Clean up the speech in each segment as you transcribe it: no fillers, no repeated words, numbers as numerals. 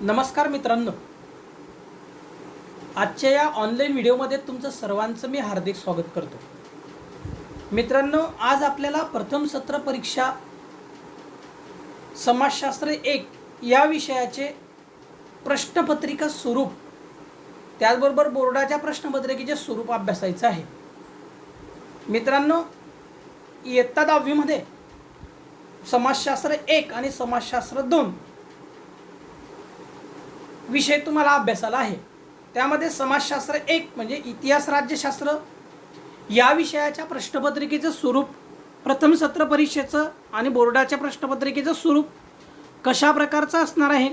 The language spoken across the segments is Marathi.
नमस्कार मित्रांनो, आजच्या या ऑनलाईन व्हिडिओमध्ये तुमचं सर्वांचं मी हार्दिक स्वागत करतो. मित्रांनो, आज आपल्याला प्रथम सत्र परीक्षा समाजशास्त्र 1 या विषयाचे प्रश्नपत्रिका स्वरूप, त्याचबरोबर बोर्डाच्या प्रश्नपत्रिकेचे स्वरूप अभ्यासायचं आहे. मित्रांनो, इयत्ता 10वी मध्ये समाजशास्त्र 1 आणि समाजशास्त्र 2 विषय तुम्हाला अभ्यासाला आहे. त्यामध्ये समाजशास्त्र 1 म्हणजे इतिहास राज्यशास्त्र या विषयाच्या प्रश्नपत्रिकेचं स्वरूप, प्रथम सत्र परीक्षेचं आणि बोर्डाच्या प्रश्नपत्रिकेचं स्वरूप कशा प्रकारचं असणार आहे,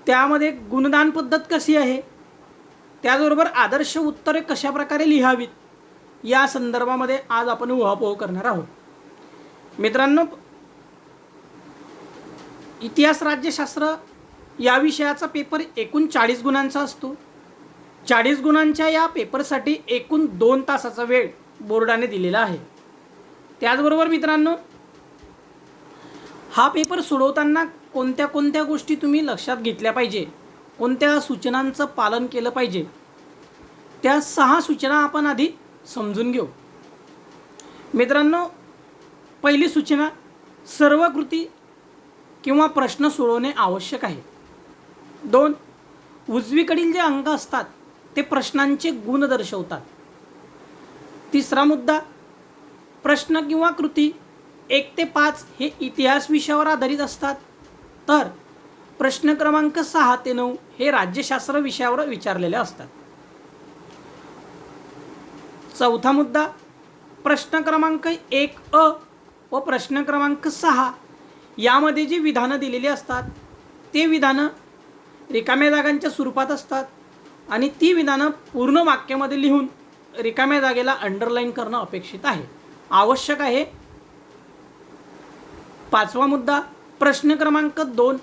त्यामध्ये गुणदान पद्धत कशी आहे, त्याचबरोबर आदर्श उत्तरे कशा प्रकारे लिहावीत, या संदर्भामध्ये आज आपण उहापोह करणार आहोत. मित्रांनो, इतिहास राज्यशास्त्र या विषयाचा पेपर एकूण 40 गुणांचा असतो. 40 गुणांच्या या पेपरसाठी एकूण 2 तासाचा वेळ बोर्डाने दिलेला आहे. त्याचबरोबर मित्रांनो, हा पेपर सोडवताना कोणत्या कोणत्या गोष्टी तुम्ही लक्षात घेतल्या पाहिजे, कोणत्या सूचनांचं पालन केलं पाहिजे, त्या 6 सूचना आपण आधी समजून घेऊ. मित्रांनो, पहिली सूचना, सर्व कृती किंवा प्रश्न सोडवणे आवश्यक आहे. 2, उजवीकडील जे अंक असतात ते प्रश्नांचे गुण दर्शवतात. तिसरा मुद्दा, प्रश्न किंवा कृती 1 ते 5 हे इतिहास विषयावर आधारित असतात, तर प्रश्न क्रमांक 6 ते 9 हे राज्यशास्त्र विषयावर विचारलेले असतात. चौथा मुद्दा, प्रश्न क्रमांक 1 व प्रश्न क्रमांक 6 यामध्ये जी विधानं दिलेली असतात ते विधानं रिकाम्या जागांच्या स्वरूपात असतात आणि ती विधानं पूर्ण वाक्यामध्ये लिहून रिकाम्या जागेला अंडरलाईन करणं अपेक्षित आहे, आवश्यक आहे. पाचवा मुद्दा, प्रश्न क्रमांक 2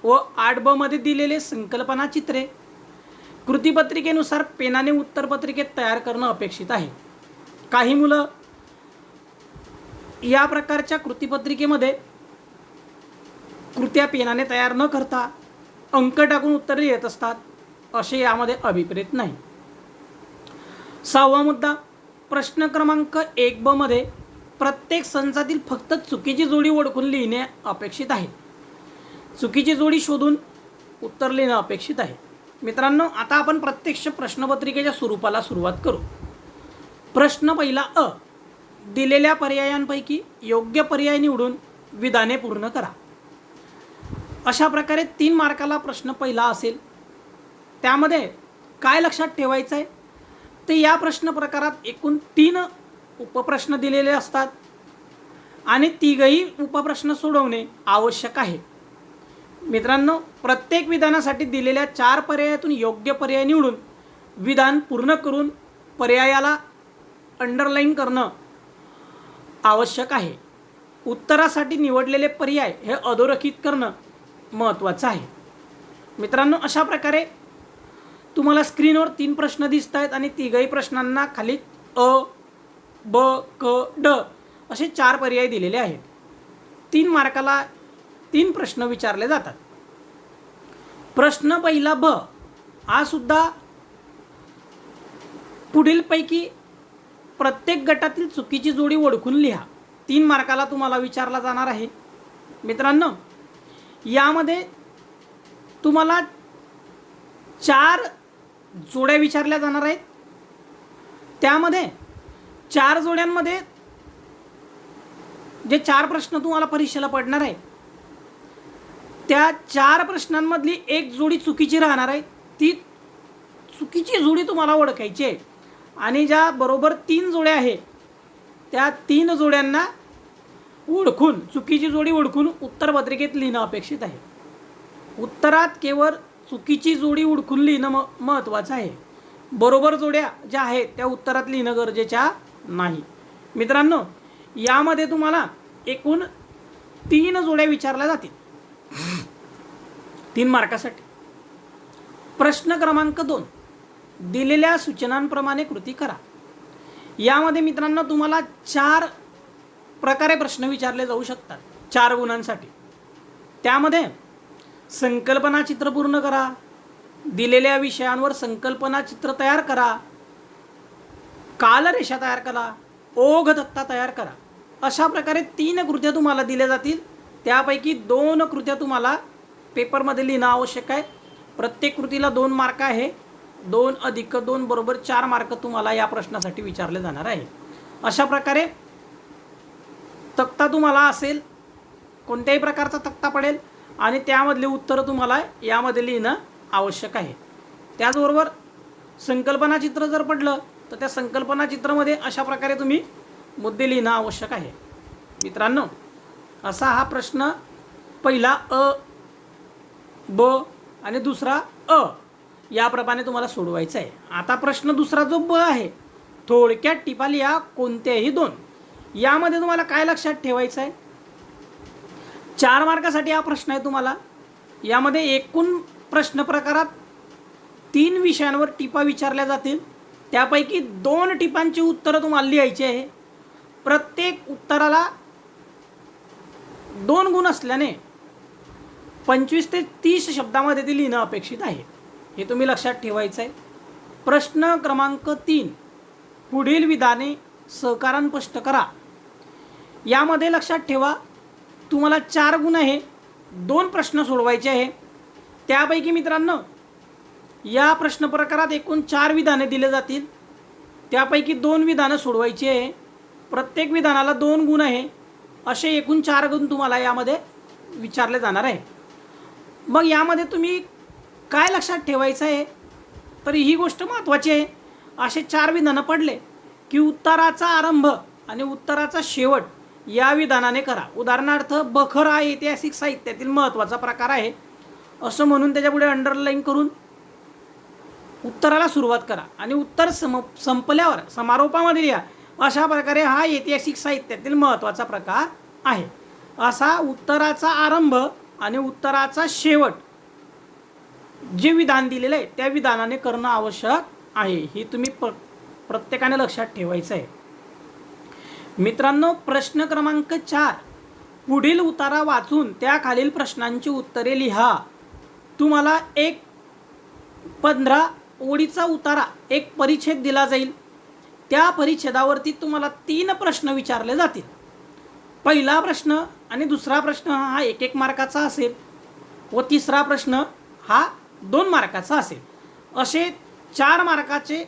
व 8 मध्ये दिलेले संकल्पना चित्रे कृतीपत्रिकेनुसार पेनाने उत्तरपत्रिकेत तयार करणं अपेक्षित आहे. काही मुलं या प्रकारच्या कृतीपत्रिकेमध्ये कृत्या पेनाने तयार न करता अंक टाकून उत्तरे येत असतात, असे यामध्ये अभिप्रेत नाही. 6वा मुद्दा, प्रश्न क्रमांक 1 मध्ये प्रत्येक संचातील फक्त चुकीची जोडी ओळखून लिहिणे अपेक्षित आहे. चुकीची जोडी शोधून उत्तर लिहिणं अपेक्षित आहे. मित्रांनो, आता आपण प्रत्यक्ष प्रश्नपत्रिकेच्या स्वरूपाला सुरुवात करू. प्रश्न पहिला दिलेल्या पर्यायांपैकी योग्य पर्याय निवडून विधाने पूर्ण करा. अशा प्रकारे 3 मार्काला प्रश्न पहिला असेल. त्यामध्ये काय लक्षात ठेवायचं आहे, तर या प्रश्न प्रकारात एकूण 3 उपप्रश्न दिलेले असतात आणि 3ही उपप्रश्न सोडवणे आवश्यक आहे. मित्रांनो, प्रत्येक विधानासाठी दिलेल्या 4 पर्यायातून योग्य पर्याय निवडून विधान पूर्ण करून पर्यायाला अंडरलाईन करणं आवश्यक आहे. उत्तरासाठी निवडलेले पर्याय हे अधोरेखित करणं महत्त्वाचं आहे. मित्रांनो, अशा प्रकारे तुम्हाला स्क्रीनवर 3 प्रश्न दिसत आहेत आणि 3ही प्रश्नांना खाली अ, ब, क, ड असे 4 पर्याय दिलेले आहेत. 3 मार्काला 3 प्रश्न विचारले जातात. प्रश्न पहिला ब हा सुद्धा पुढीलपैकी प्रत्येक गटातील चुकीची जोडी ओळखून लिहा. 3 मार्काला तुम्हाला विचारला जाणार आहे. मित्रांनो, यामध्ये तुम्हाला 4 जोड्या विचारल्या जाणार आहेत. त्यामध्ये 4 जोड्यांमध्ये जे 4 प्रश्न तुम्हाला परीक्षेला पडणार आहे, त्या 4 प्रश्नांमधली 1 जोडी चुकीची राहणार आहे. ती चुकीची जोडी तुम्हाला ओळखायची आहे आणि ज्या बरोबर 3 जोड्या आहेत त्या 3 जोड्यांना ओळखून, चुकीची जोडी ओळखून उत्तरपत्रिकेत लिहिणं अपेक्षित आहे. उत्तरात केवळ चुकीची जोडी ओळखून लिहिणं महत्त्वाचं आहे. बरोबर जोड्या ज्या आहेत त्या उत्तरात लिहिणं गरजेच्या नाही. मित्रांनो, यामध्ये तुम्हाला एकूण 3 जोड्या विचारल्या जातील 3 मार्कासाठी. प्रश्न क्रमांक 2, दिलेल्या सूचनांप्रमाणे कृती करा. यामध्ये मित्रांनो तुम्हाला 4 प्रकारे प्रश्न विचारले जाऊ शकतात 4 गुणांसाठी. त्यामध्ये संकल्पना चित्र पूर्ण करा, दिलेल्या विषयांवर संकल्पना चित्र तयार करा, कालरेषा तयार करा, ओघ तक्ता तयार करा. अशा प्रकारे 3 कृत्या तुम्हाला दिल्या जातील. त्यापैकी 2 कृत्या तुम्हाला पेपरमध्ये लिहिणं आवश्यक आहे. प्रत्येक कृतीला 2 मार्क आहे. 2 + 2 = 4 मार्क तुम्हाला या प्रश्नासाठी विचारले जाणार आहे. अशा प्रकारे तक्ता तुम्हाला असेल, कोणत्याही प्रकारचा तक्ता पडेल आणि त्यामधले उत्तरं तुम्हाला यामध्ये लिहिणं आवश्यक आहे. त्याचबरोबर संकल्पना चित्र जर पडलं तर त्या संकल्पना चित्रामध्ये अशा प्रकारे तुम्ही मुद्दे लिहिणं आवश्यक आहे. मित्रांनो, असा हा प्रश्न पहिला अ, ब आणि दुसरा अ याप्रमाणे तुम्हाला सोडवायचा आहे. आता प्रश्न दुसरा जो ब आहे, थोडक्यात टिपा लिहा कोणत्याही 2. यामध्ये तुम्हाला काय लक्षात ठेवायचं आहे, 4 मार्कासाठी हा प्रश्न आहे तुम्हाला. यामध्ये एकूण प्रश्न प्रकारात 3 विषयांवर टिपा विचारल्या जातील. त्यापैकी 2 टिपांची उत्तरं तुम्हाला लिहायची आहे. प्रत्येक उत्तराला 2 गुण असल्याने 25 ते 30 शब्दामध्ये ते लिहिणं अपेक्षित आहे. हे तुम्ही लक्षात ठेवायचं आहे. प्रश्न क्रमांक 3, पुढील विधाने सहकारान स्पष्ट करा. यामध्ये लक्षात ठेवा, तुम्हाला 4 गुण आहे, 2 प्रश्न सोडवायचे आहे. त्यापैकी मित्रांनो, या प्रश्न प्रकारात एकूण 4 विधाने दिले जातील. त्यापैकी 2 विधानं सोडवायची आहे. प्रत्येक विधानाला 2 गुण आहे. असे एकूण 4 गुण तुम्हाला यामध्ये विचारले जाणार आहे. मग यामध्ये तुम्ही काय लक्षात ठेवायचं आहे, तर ही गोष्ट महत्त्वाची आहे. असे 4 विधानं पडले की उत्तराचा आरंभ आणि उत्तराचा शेवट या विधानाने करा. उदाहरणार्थ, बखर हा ऐतिहासिक साहित्यातील महत्त्वाचा प्रकार आहे असं म्हणून त्याच्यापुढे अंडरलाईन करून उत्तराला सुरुवात करा आणि उत्तर संपल्यावर समारोपामध्ये लिहा. अशा प्रकारे हा ऐतिहासिक साहित्यातील महत्त्वाचा प्रकार आहे. असा उत्तराचा आरंभ आणि उत्तराचा शेवट जे विधान दिलेलं आहे त्या विधानाने करणं आवश्यक आहे. हे तुम्ही प्रत्येकाने लक्षात ठेवायचं आहे. मित्रांनो, प्रश्न क्रमांक 4, पुढील उतारा वाचून त्या खालील प्रश्नांची उत्तरे लिहा. तुम्हाला एक 15 ओळीचा उतारा, एक परिच्छेद दिला जाईल. त्या परिच्छेदावरती तुम्हाला 3 प्रश्न विचारले जातील. पहिला प्रश्न आणि दुसरा प्रश्न हा 1-1 मार्काचा असेल व तिसरा प्रश्न हा 2 मार्काचा असेल. असे 4 मार्काचे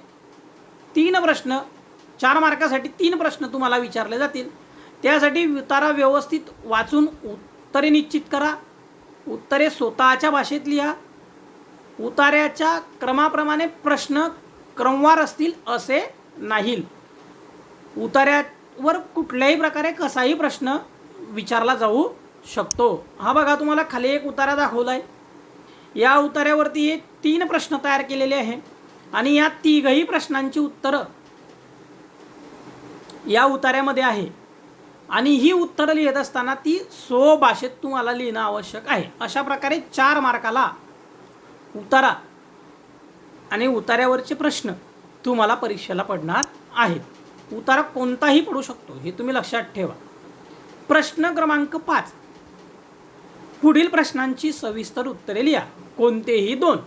3 प्रश्न, 4 मार्कासाठी 3 प्रश्न तुम्हाला विचारले जातील. त्यासाठी उतारा व्यवस्थित वाचून उत्तरे निश्चित करा. उत्तरे स्वतःच्या भाषेत लिहा. उतार्याच्या क्रमाप्रमाणे प्रश्न क्रमवार असतील असे नाही. उतार्यावर कुठल्याही प्रकारे कसाही प्रश्न विचारला जाऊ शकतो. हा बघा, तुम्हाला खाली एक उतारा दाखवला आहे. या उतार्यावरती हे 3 प्रश्न तयार केलेले आहे आणि या 3ही प्रश्नांची उत्तरं या उतार्यामध्ये आहे आणि ही उत्तरं लिहित असताना ती स्वभाषेत तुम्हाला लिहिणं आवश्यक आहे. अशा प्रकारे 4 मार्काला उतारा आणि उतार्यावरचे प्रश्न तुम्हाला परीक्षेला पडणार आहेत. उतारा कोणताही पडू शकतो, हे तुम्ही लक्षात ठेवा. प्रश्न क्रमांक 5, पुढील प्रश्नांची सविस्तर उत्तरे लिहा. कोणतेही 2,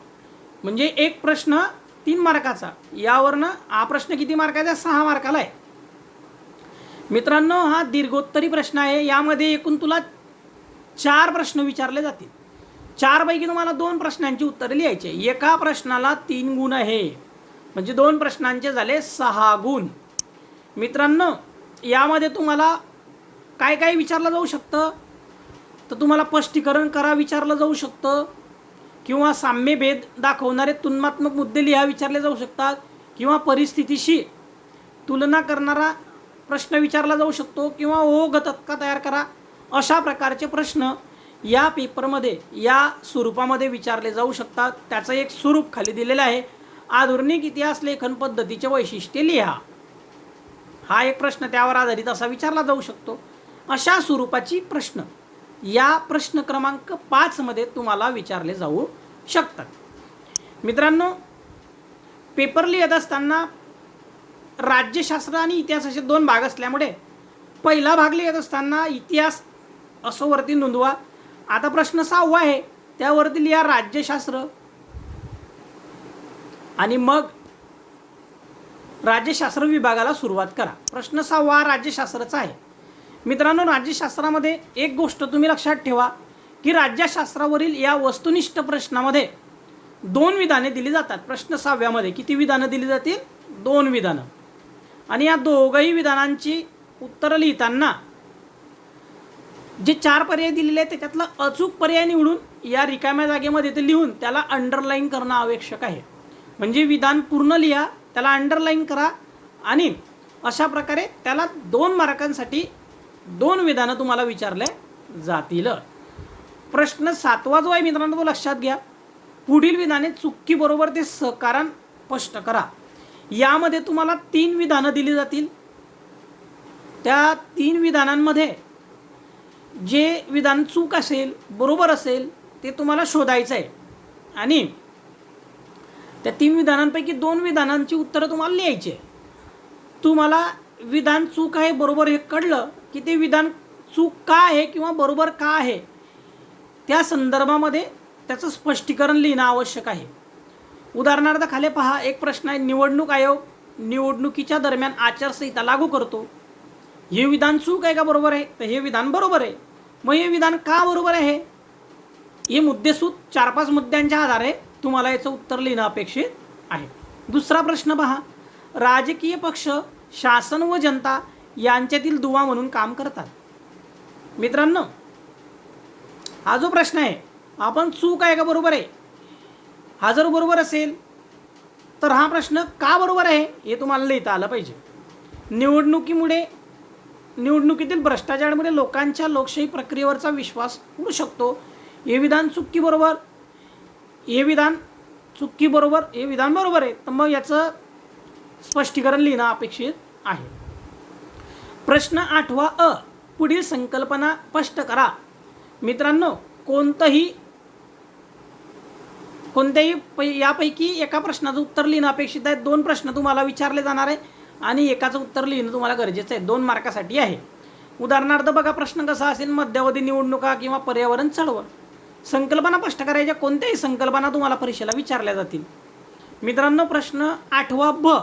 म्हणजे एक प्रश्न 3 मार्काचा. यावरनं हा प्रश्न किती मार्काचा? 6 मार्काला आहे. मित्रांनो, हा दीर्घोत्तरी प्रश्न आहे. यामध्ये एकूण तुला 4 प्रश्न विचारले जातील. 4 पैकी तुम्हाला 2 प्रश्नांची उत्तरे लिहायची. एका प्रश्नाला 3 गुण आहे, म्हणजे 2 प्रश्नांचे झाले 6 गुण. मित्रांनो, यामध्ये तुम्हाला काय काय विचारलं जाऊ शकतं, तर तुम्हाला स्पष्टीकरण करा विचारलं जाऊ शकतं, किंवा साम्यभेद दाखवणारे तुलनात्मक मुद्दे लिहा विचारले जाऊ शकतात, किंवा परिस्थितीशी तुलना करणारा प्रश्न विचारला जाऊ शकतो, किंवा ओघ तक्ता तयार करा. अशा प्रकारचे प्रश्न या पेपरमध्ये या स्वरूपामध्ये विचारले जाऊ शकतात. त्याचं एक स्वरूप खाली दिलेलं आहे. आधुनिक इतिहास लेखन पद्धतीचे वैशिष्ट्ये लिहा. हा एक प्रश्न त्यावर आधारित असा विचारला जाऊ शकतो. अशा स्वरूपाची प्रश्न या प्रश्न क्रमांक 5 मध्ये तुम्हाला विचारले जाऊ शकतात. मित्रांनो, पेपर लिहित असताना राज्यशास्त्र आणि इतिहास असे 2 भाग असल्यामुळे पहिला भाग लिहित असताना इतिहास असं वरती नोंदवा. आता प्रश्न 6वा आहे, त्यावरती लिहा राज्यशास्त्र आणि मग राज्यशास्त्र विभागाला सुरुवात करा. प्रश्न 6 राज्यशास्त्राचा आहे. मित्रांनो, राज्यशास्त्रामध्ये एक गोष्ट तुम्ही लक्षात ठेवा की राज्यशास्त्रावरील या वस्तुनिष्ठ प्रश्नामध्ये 2 विधाने दिली जातात. प्रश्न 6 किती विधानं दिली जातील? 2 विधानं. आणि या दोघंही विधानांची उत्तरं लिहिताना जे 4 पर्याय दिलेले आहेत त्याच्यातला अचूक पर्याय निवडून या रिकाम्या जागेमध्ये ते लिहून त्याला अंडरलाईन करणं आवश्यक आहे. म्हणजे विधान पूर्ण लिहा, त्याला अंडरलाईन करा आणि अशा प्रकारे त्याला 2 मार्कांसाठी 2 विधानं तुम्हाला विचारले जातील. प्रश्न 7 जो आहे मित्रांनो तो लक्षात घ्या. पुढील विधाने चुकी बरोबर ते सहकारण स्पष्ट करा. यामध्ये तुम्हाला 3 विधानं दिली जातील. त्या 3 विधानांमध्ये जे विधान चूक असेल बरोबर असेल ते तुम्हाला शोधायचं आहे आणि त्या 3 विधानांपैकी 2 विधानांची उत्तरं तुम्हाला लिहायची आहे. तुम्हाला विधान चूक आहे बरोबर हे कळलं की ते विधान चूक का आहे किंवा बरोबर का आहे त्या संदर्भामध्ये त्याचं स्पष्टीकरण लिहिणं आवश्यक आहे. उदाहरणार्थ खाली पहा, एक प्रश्न आहे, निवडणूक आयोग निवडणुकीच्या दरम्यान आचारसंहिता लागू करतो. हे विधान चूक आहे का बरोबर आहे? तर हे विधान बरोबर आहे. मग हे विधान का बरोबर आहे? हे मुद्देसूद 4-5 मुद्द्यांच्या आधारे तुम्हाला याचं उत्तर लिहिणं अपेक्षित आहे. दुसरा प्रश्न पहा, राजकीय पक्ष शासन व जनता यांच्यातील दुवा म्हणून काम करतात. मित्रांनो, हा जो प्रश्न आहे आपण चूक आहे का बरोबर आहे, हा जर बरोबर असेल तर हा प्रश्न का बरोबर आहे हे तुम्हाला लिहिता आलं पाहिजे. निवडणुकीतील भ्रष्टाचारामुळे लोकांच्या लोकशाही प्रक्रियेवरचा विश्वास उडू शकतो. हे विधान चुकी बरोबर, हे विधान चुकी बरोबर, हे विधान बरोबर आहे. तर मग याचं स्पष्टीकरण लिहिणं अपेक्षित आहे. प्रश्न 8 अ, पुढील संकल्पना स्पष्ट करा. मित्रांनो, कोणत्याही यापैकी एका प्रश्नाचं उत्तर लिहिणं अपेक्षित आहे. 2 प्रश्न तुम्हाला विचारले जाणार आहे आणि एकाचं उत्तर लिहिणं तुम्हाला गरजेचं आहे. 2 मार्कासाठी आहे. उदाहरणार्थ बघा, प्रश्न कसा असेल, मध्यावधी निवडणुका किंवा पर्यावरण चळवळ. संकल्पना स्पष्ट करायच्या कोणत्याही संकल्पना तुम्हाला परीक्षेला विचारल्या जातील. मित्रांनो, प्रश्न 8 ब,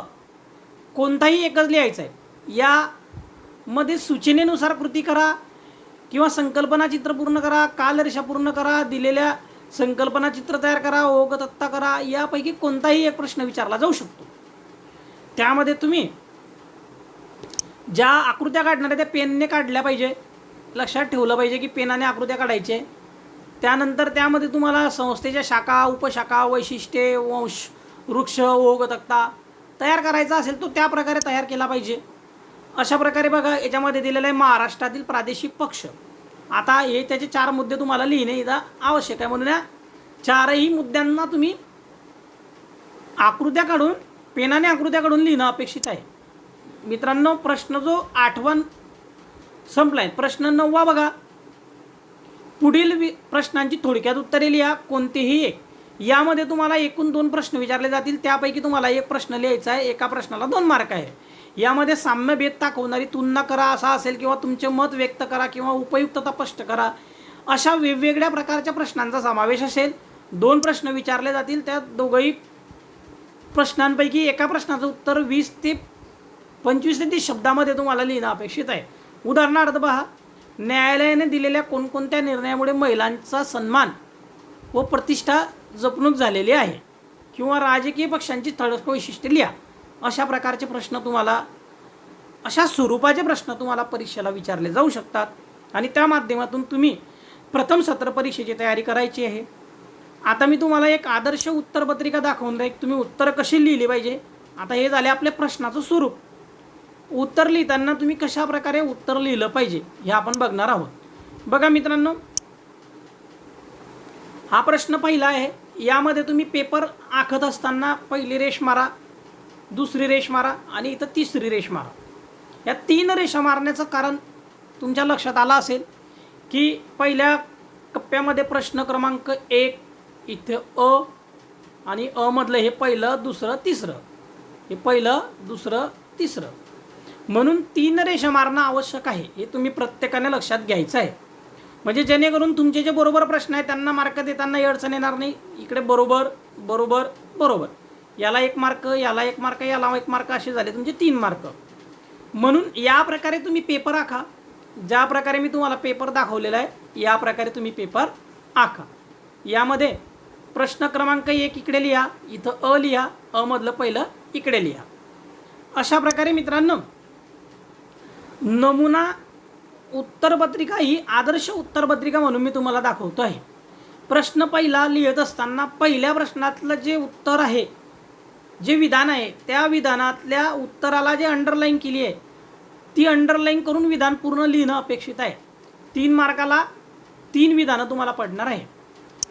कोणताही एकच लिहायचा आहे. यामध्ये सूचनेनुसार कृती करा किंवा संकल्पना चित्र पूर्ण करा, कालरेषा पूर्ण करा, दिलेल्या संकल्पना चित्र तयार करा, ओघतत्ता करा, यापैकी कोणताही एक प्रश्न विचारला जाऊ शकतो. त्यामध्ये तुम्ही ज्या आकृत्या काढणार आहे त्या पेनने काढल्या पाहिजे. लक्षात ठेवलं पाहिजे की पेनाने आकृत्या काढायचे. त्यानंतर त्यामध्ये तुम्हाला संस्थेच्या शाखा, उपशाखा, वैशिष्ट्ये, वंश, वृक्ष, ओघतक्ता तयार करायचा असेल तो त्या प्रकारे तयार केला पाहिजे. अशा प्रकारे बघा, याच्यामध्ये दिलेलं आहे महाराष्ट्रातील प्रादेशिक पक्ष. आता हे त्याचे 4 मुद्दे तुम्हाला लिहिणे इथं आवश्यक आहे. म्हणून या 4ही मुद्द्यांना तुम्ही आकृत्या काढून, पेनाने आकृत्या काढून लिहिणं अपेक्षित आहे. मित्रांनो, प्रश्न जो 8 संपला आहे. प्रश्न 9 बघा, पुढील प्रश्नांची थोडक्यात उत्तरे लिहा, कोणतेही एक. यामध्ये तुम्हाला एकूण 2 प्रश्न विचारले जातील. त्यापैकी तुम्हाला एक प्रश्न लिहायचा आहे. एका प्रश्नाला 2 मार्क आहे. यामध्ये साम्यभेद दाखवणारी तुलना करा असा असेल किंवा तुमचे मत व्यक्त करा किंवा उपयुक्तता स्पष्ट करा, अशा वेगवेगळ्या प्रकारच्या प्रश्नांचा समावेश असेल. 2 प्रश्न विचारले जातील. त्या दोघंही प्रश्नांपैकी एका प्रश्नाचं उत्तर 25 ते 30 शब्दामध्ये तुम्हाला लिहिणं अपेक्षित आहे. उदाहरणार्थ पहा, न्यायालयाने दिलेल्या कोणकोणत्या निर्णयामुळे महिलांचा सन्मान व प्रतिष्ठा जपणूक झालेली आहे, किंवा राजकीय पक्षांची ठळक वैशिष्ट्ये लिहा. अशा प्रकारचे प्रश्न तुम्हाला, अशा स्वरूपाचे प्रश्न तुम्हाला परीक्षेला विचारले जाऊ शकतात आणि त्या माध्यमातून तुम्ही प्रथम सत्र परीक्षेची तयारी करायची आहे. आता मी तुम्हाला एक आदर्श उत्तरपत्रिका दाखवून राहील, तुम्ही उत्तर कशी लिहिली पाहिजे. आता हे झाले आपल्या प्रश्नाचं स्वरूप. उत्तर लिहिताना तुम्ही कशा प्रकारे उत्तर लिहिलं पाहिजे हे आपण बघणार आहोत. बघा मित्रांनो, हा प्रश्न पहिला आहे. यामध्ये तुम्ही पेपर आखत असताना पहिली रेष मारा, दुसरी रेष मारा आणि इथं तिसरी रेष मारा. या 3 रेषा मारण्याचं कारण तुमच्या लक्षात आलं असेल की पहिल्या कप्प्यामध्ये प्रश्न क्रमांक 1 इथे अ आणि अ मधलं हे पहिलं, दुसरं, तिसरं, हे पहिलं, दुसरं, तिसरं, म्हणून 3 रेषा मारणं आवश्यक आहे. हे तुम्ही प्रत्येकाने लक्षात घ्यायचं आहे. म्हणजे जेणेकरून तुमचे जे बरोबर प्रश्न आहेत त्यांना मार्क देताना अडचण येणार नाही. इकडे बरोबर बरोबर बरोबर, याला 1 मार्क, याला 1 मार्क, याला 1 मार्क, असे झाले तुमचे 3 मार्क. म्हणून या प्रकारे तुम्ही पेपर आखा. ज्या प्रकारे मी तुम्हाला पेपर दाखवलेला आहे या प्रकारे तुम्ही पेपर आखा. यामध्ये प्रश्न क्रमांक 1 इकडे लिहा, इथं अ लिहा, अ मधलं पहिलं इकडे लिहा. अशा प्रकारे मित्रांनो नमुना उत्तरपत्रिका ही आदर्श उत्तरपत्रिका म्हणून मी तुम्हाला दाखवतो आहे. प्रश्न पहिला लिहित असताना पहिल्या प्रश्नातलं जे उत्तर आहे, जे विधान आहे, त्या विधानातल्या उत्तराला जे अंडरलाईन केली आहे ती अंडरलाईन करून विधान पूर्ण लिहिणं अपेक्षित आहे. 3 मार्काला 3 विधानं तुम्हाला पडणार आहे.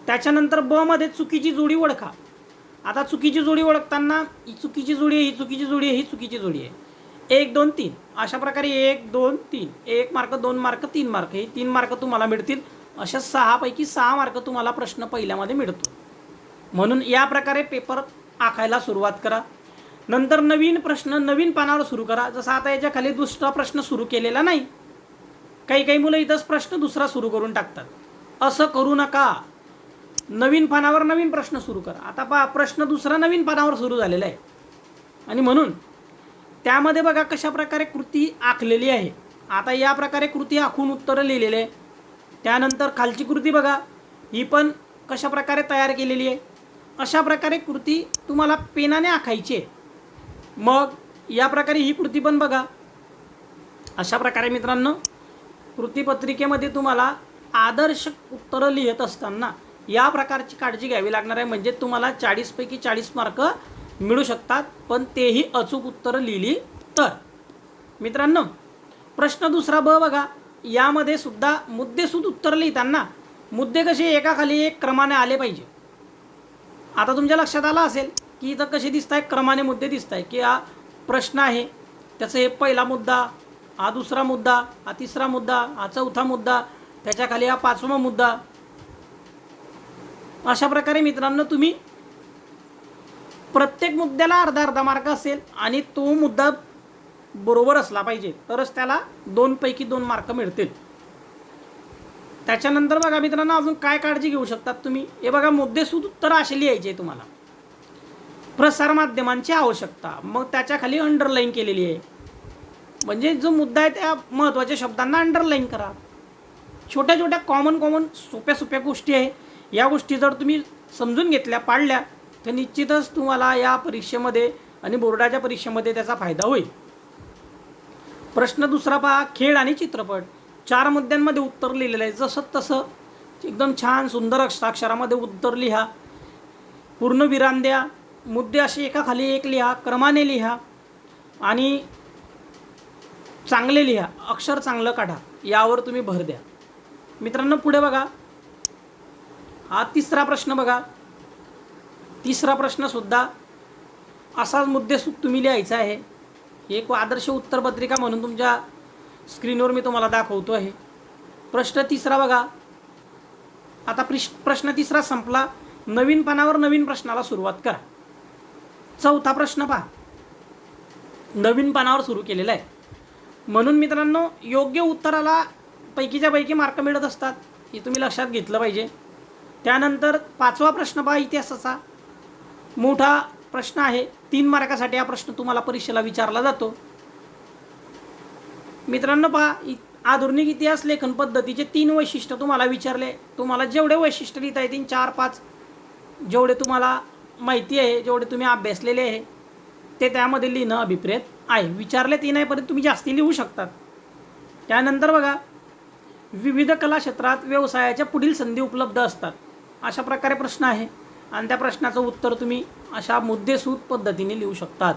त्याच्यानंतर ब मध्ये चुकीची जोडी ओळखा. आता चुकीची जोडी ओळखताना ही चुकीची जोडी आहे, ही चुकीची जोडी आहे, ही चुकीची जोडी आहे. 1 2 3 अशा प्रकारे 1 2 3, 1 मार्क, 2 मार्क, 3 मार्क, हे 3 मार्क तुम्हाला मिळतील. अशा 6 पैकी 6 मार्क तुम्हाला प्रश्न पहिल्यामध्ये मिळतो. म्हणून या प्रकारे पेपर आखायला सुरुवात करा. नंतर नवीन प्रश्न नवीन पानावर सुरू करा. जसं आता याच्या खाली दुसरा प्रश्न सुरू केलेला नाही. काही मुलं इथंच प्रश्न दुसरा सुरू करून टाकतात. असं करू नका. नवीन पानावर नवीन प्रश्न सुरू करा. आता पहा, प्रश्न दुसरा नवीन पानावर सुरू झालेला आहे आणि म्हणून त्यामध्ये बघा कशा प्रकारे कृती आखलेली आहे. आता या प्रकारे कृती आखून उत्तरं लिहिलेले आहे. त्यानंतर खालची कृती बघा, ही पण कशा प्रकारे तयार केलेली आहे. अशा प्रकारे कृती तुम्हाला पेनाने आखायची आहे. मग या प्रकारे ही कृती पण बघा. अशा प्रकारे मित्रांनो कृतीपत्रिकेमध्ये तुम्हाला आदर्श उत्तरं लिहित असताना या प्रकारची काळजी घ्यावी लागणार आहे. म्हणजे तुम्हाला 40 पैकी 40 मार्क मिळू शकतात, पण तेही अचूक उत्तरं लिहिली तर. मित्रांनो प्रश्न दुसरा ब बघा. यामध्ये सुद्धा मुद्देसूद उत्तर लिहिताना मुद्दे कसे एकाखाली एक क्रमाने आले पाहिजे. आता तुमच्या लक्षात आलं असेल की इथं कसे दिसत आहे, क्रमाने मुद्दे दिसत आहे. की हा प्रश्न आहे, त्याचा हे पहिला मुद्दा, हा दुसरा मुद्दा, हा तिसरा मुद्दा, हा चौथा मुद्दा, त्याच्याखाली हा 5वा मुद्दा. अशा प्रकारे मित्रांनो तुम्ही प्रत्येक मुद्द्याला अर्धा मार्क असेल आणि तो मुद्दा बरोबर असला पाहिजे तरच त्याला 2 पैकी 2 मार्क मिळतील. त्याच्यानंतर बघा मित्रांनो अजून काय काळजी घेऊ शकतात तुम्ही. हे बघा मुद्देसूद उत्तर असे लिहायचे तुम्हाला. प्रसारमाध्यमांची आवश्यकता, मग त्याच्याखाली अंडरलाईन केलेली आहे. म्हणजे जो मुद्दा आहे त्या महत्त्वाच्या शब्दांना अंडरलाईन करा. छोट्या छोट्या कॉमन सोप्या गोष्टी आहे. या गोष्टी जर तुम्ही समजून घेतल्या, पाळल्या, तर निश्चितच तुम्हाला या परीक्षेमध्ये आणि बोर्डाच्या परीक्षेमध्ये त्याचा फायदा होईल. प्रश्न दुसरा पहा, खेळ आणि चित्रपट. 4 मुद्द्यांमध्ये उत्तर लिहिलेलं आहे. जसं तसं एकदम छान सुंदर अक्षरामध्ये उत्तर लिहा. पूर्ण विराम द्या. मुद्दे असे एकाखाली एक लिहा, क्रमाने लिहा आणि चांगले लिहा. अक्षर चांगलं काढा, यावर तुम्ही भर द्या. मित्रांनो पुढे बघा, हा तिसरा प्रश्न बघा. तिसरा प्रश्नसुद्धा असाच मुद्देसूद तुम्ही लिहायचा आहे. एक आदर्श उत्तरपत्रिका म्हणून तुमच्या स्क्रीनवर मी तुम्हाला दाखवतो आहे. प्रश्न तिसरा बघा. आता प्रश्न तिसरा संपला. नवीन पानावर नवीन प्रश्नाला सुरुवात करा. चौथा प्रश्न पहा, नवीन पानावर सुरू केलेला आहे. म्हणून मित्रांनो योग्य उत्तराला पैकीच्या पैकी मार्क मिळत असतात, हे तुम्ही लक्षात घेतलं पाहिजे. त्यानंतर 5वा प्रश्न पहा, इतिहासाचा मोठा प्रश्न आहे. 3 मार्कासाठी हा प्रश्न तुम्हाला परीक्षेला विचारला जातो. मित्रांनो पहा, आधुनिक इतिहास लेखन पद्धतीचे 3 वैशिष्ट्य तुम्हाला विचारले. तुम्हाला जेवढे वैशिष्ट्य लिहिता येतील 4-5 जेवढे तुम्हाला माहिती आहे, जेवढे तुम्ही अभ्यासलेले आहे ते त्यामध्ये लिहिणं अभिप्रेत आहे. विचारले 3 आहे परंतु तुम्ही जास्ती लिहू शकतात. त्यानंतर बघा, विविध कला क्षेत्रात व्यवसायाच्या पुढील संधी उपलब्ध असतात. अशा प्रकारे प्रश्न आहे आणि त्या प्रश्नाचं उत्तर तुम्ही अशा मुद्देसूद पद्धतीने लिहू शकतात.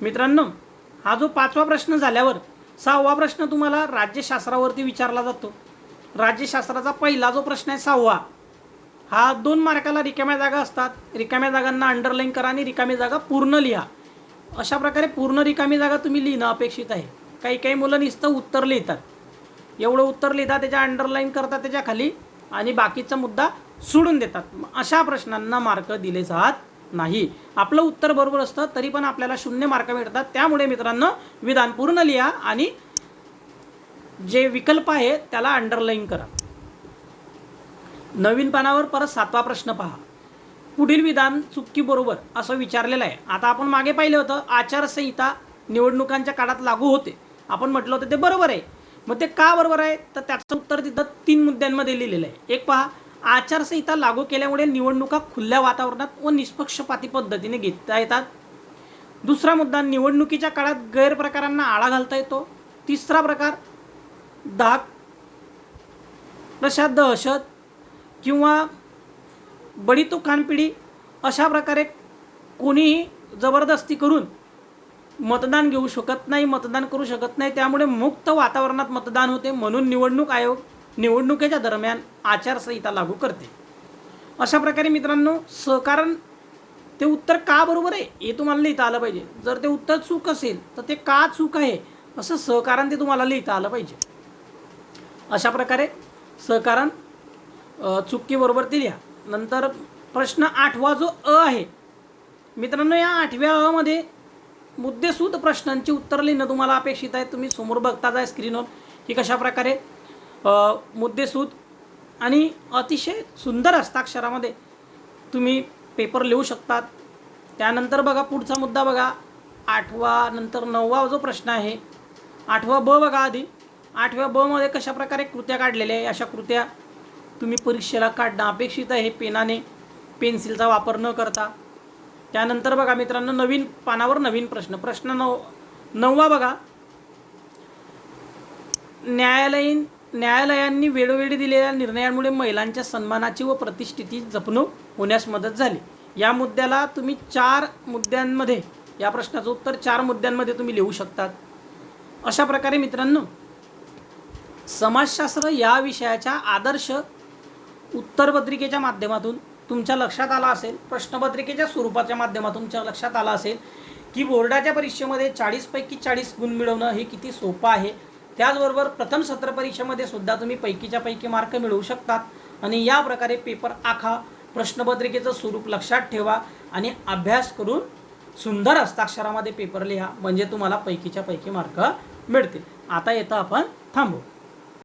मित्रांनो हा जो 5वा प्रश्न झाल्यावर 6वा प्रश्न तुम्हाला राज्यशास्त्रावरती विचारला जातो. राज्यशास्त्राचा पहिला जो प्रश्न आहे 6वा, हा 2 मार्काला रिकाम्या जागा असतात. रिकाम्या जागांना अंडरलाईन करा आणि रिकामी जागा पूर्ण लिहा. अशा प्रकारे पूर्ण रिकामी जागा तुम्ही लिहिणं अपेक्षित आहे. काही मुलं नुसतं उत्तर लिहितात, एवढं उत्तर लिहितात, त्याच्या अंडरलाईन करतात त्याच्या खाली आणि बाकीचा मुद्दा सोडून देतात. अशा प्रश्नांना मार्क दिले जात नाही. आपलं उत्तर बरोबर असतं तरी पण आपल्याला 0 मार्क मिळतात. त्यामुळे मित्रांनो विधान पूर्ण लिहा आणि जे विकल्प आहे त्याला अंडरलाईन करा. नवीन पानावर परत 7वा प्रश्न पहा. पुढील विधान चुकी बरोबर असं विचारलेलं आहे. आता आपण मागे पाहिलं होतं आचारसंहिता निवडणुकांच्या काळात लागू होते, आपण म्हटलं होतं ते बरोबर आहे. मग ते का बरोबर आहे तर त्याचं उत्तर तिथं 3 मुद्द्यांमध्ये लिहिलेलं आहे. एक पहा, आचारसंहिता लागू केल्यामुळे निवडणुका खुल्या वातावरणात व निष्पक्षपाती पद्धतीने घेता येतात. दुसरा मुद्दा, निवडणुकीच्या काळात गैरप्रकारांना आळा घालता येतो. तिसरा प्रकार, धाक प्रसाद दहशत किंवा बडी तो खानपिढी अशा प्रकारे कोणीही जबरदस्ती करून मतदान घेऊ शकत नाही, मतदान करू शकत नाही. त्यामुळे मुक्त वातावरणात मतदान होते, म्हणून निवडणूक आयोग निवडणुकीच्या दरम्यान आचारसंहिता लागू करते. अशा प्रकारे मित्रांनो सहकारण ते उत्तर का बरोबर आहे हे तुम्हाला लिहिता आलं पाहिजे. जर ते उत्तर चूक असेल तर ते का चूक आहे असं सहकारण ते तुम्हाला लिहिता आलं पाहिजे. अशा प्रकारे सहकारण चुकी बरोबर ते लिहा. नंतर प्रश्न 8वा जो अ आहे मित्रांनो, या 8व्या अ मध्ये मुद्देसूद प्रश्नांची उत्तर लिहिणं तुम्हाला अपेक्षित आहे. तुम्ही समोर बघता जाय स्क्रीनवर की कशा प्रकारे मुद्देसूद आणि अतिशय सुंदर हस्ताक्षरामध्ये तुम्ही पेपर लिहू शकतात. त्यानंतर बघा पुढचा मुद्दा बघा, 8वा नंतर 9वा जो प्रश्न आहे 8वा ब बघा. आधी 8व्या ब मध्ये कशा प्रकारे कृत्या काढलेल्या आहे, अशा कृत्या तुम्ही परीक्षेला काढणं अपेक्षित आहे पेनाने, पेन्सिलचा वापर न करता. त्यानंतर बघा मित्रांनो नवीन पानावर नवीन प्रश्न, प्रश्न 9वा बघा, न्यायालयांनी वेळोवेळी दिलेल्या निर्णयांमुळे महिलांच्या सन्मानाची व प्रतिष्ठेची जपणूक होण्यास मदत झाली. या मुद्द्याला तुम्ही 4 मुद्द्यांमध्ये, या प्रश्नाचं उत्तर 4 मुद्द्यांमध्ये तुम्ही लिहू शकतात. अशा प्रकारे मित्रांनो समाजशास्त्र या विषयाच्या आदर्श उत्तरपत्रिकेच्या माध्यमातून तुमच्या लक्षात आला असेल, प्रश्नपत्रिकेच्या स्वरूपाच्या माध्यमातून तुमच्या लक्षात आला असेल की बोर्डाच्या परीक्षेमध्ये 40 पैकी 40 गुण मिळवणं हे किती सोपं आहे. त्याचबरोबर प्रथम सत्र परीक्षेमध्ये सुद्धा तुम्ही पैकीच्या पैकी मार्क मिळवू शकतात. आणि या प्रकारे पेपर आखा, प्रश्नपत्रिकेचं स्वरूप लक्षात ठेवा आणि अभ्यास करून सुंदर हस्ताक्षरामध्ये पेपर लिहा, म्हणजे तुम्हाला पैकीच्या पैकी मार्क मिळतील. आता येतं आपण थांबू.